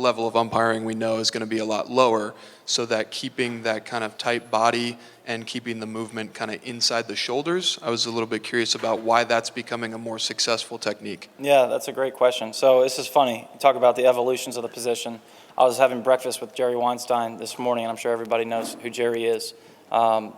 level of umpiring we know is going to be a lot lower, so that keeping that kind of tight body and keeping the movement kind of inside the shoulders, I was a little bit curious about why that's becoming a more successful technique. Yeah, that's a great question. So this is funny. You talk about the evolutions of the position. I was having breakfast with Jerry Weinstein this morning, and I'm sure everybody knows who Jerry is.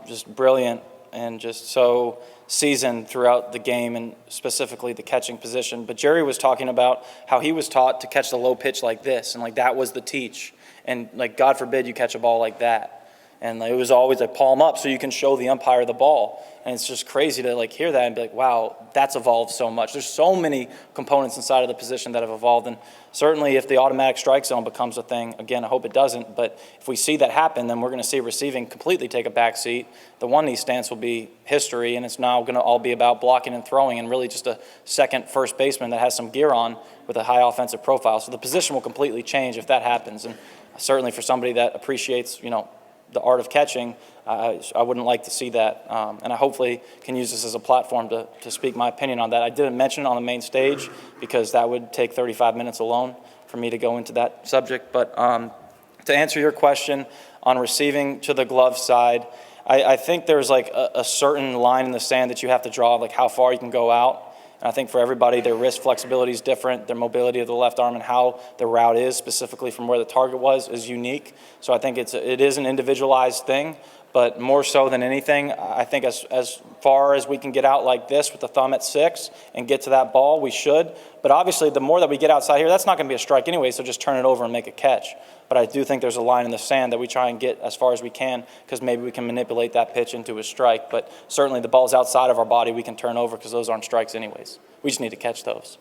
Just brilliant and just so seasoned throughout the game, and specifically the catching position. But Jerry was talking about how he was taught to catch the low pitch like this, and like that was the teach. And like, God forbid you catch a ball like that. And it was always like palm up so you can show the umpire the ball. And it's just crazy to like hear that and be like, wow, that's evolved so much. There's so many components inside of the position that have evolved. And certainly if the automatic strike zone becomes a thing, again, I hope it doesn't, but if we see that happen, then we're going to see receiving completely take a back seat. The one-knee stance will be history, and it's now going to all be about blocking and throwing, and really just a second first baseman that has some gear on with a high offensive profile. So the position will completely change if that happens. And certainly for somebody that appreciates, the art of catching, I wouldn't like to see that. And I hopefully can use this as a platform to speak my opinion on that. I didn't mention it on the main stage because that would take 35 minutes alone for me to go into that subject. But to answer your question on receiving to the glove side, I think there's like a certain line in the sand that you have to draw, like how far you can go out. And I think for everybody, their wrist flexibility is different. Their mobility of the left arm and how the route is, specifically from where the target was, is unique. So I think it is an individualized thing. But more so than anything, I think as far as we can get out like this with the thumb at 6 and get to that ball, we should. But obviously, the more that we get outside here, that's not going to be a strike anyway, so just turn it over and make a catch. But I do think there's a line in the sand that we try and get as far as we can, because maybe we can manipulate that pitch into a strike. But certainly the balls outside of our body we can turn over because those aren't strikes anyways. We just need to catch those.